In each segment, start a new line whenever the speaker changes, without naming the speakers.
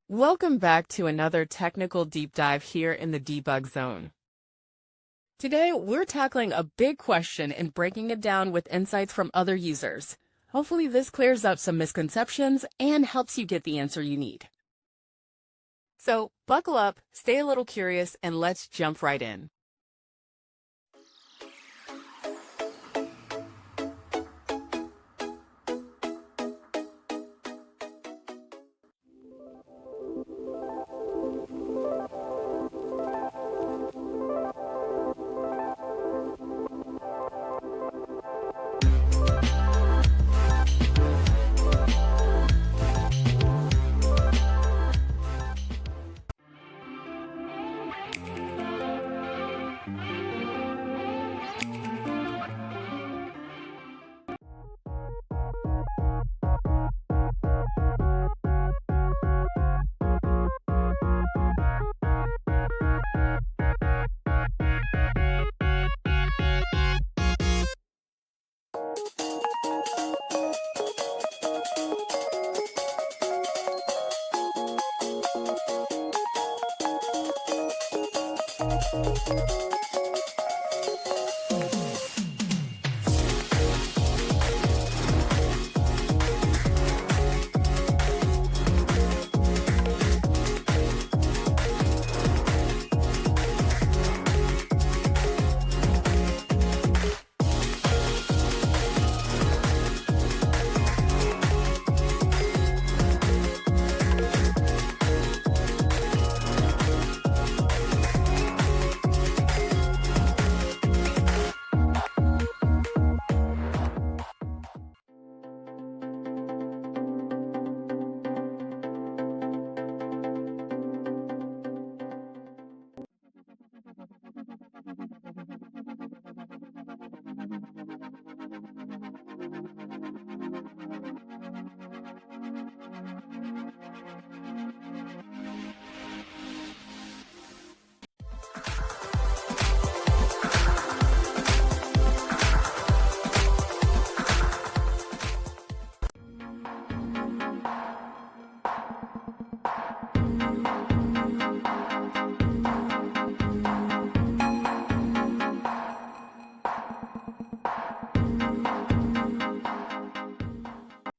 Welcome back to another technical deep dive here in the debug zone. Today, we're tackling a big question and breaking it down with insights from other users. Hopefully this clears up some misconceptions and helps you get the answer you need. So buckle up, stay a little curious, and let's jump right in.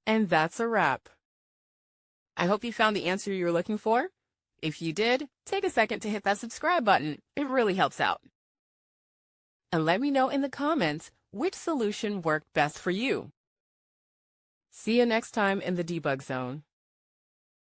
And that's a wrap. I hope you found the answer you were looking for. If you did, take a second to hit that subscribe button. It really helps out. And let me know in the comments which solution worked best for you. See you next time in the debug zone.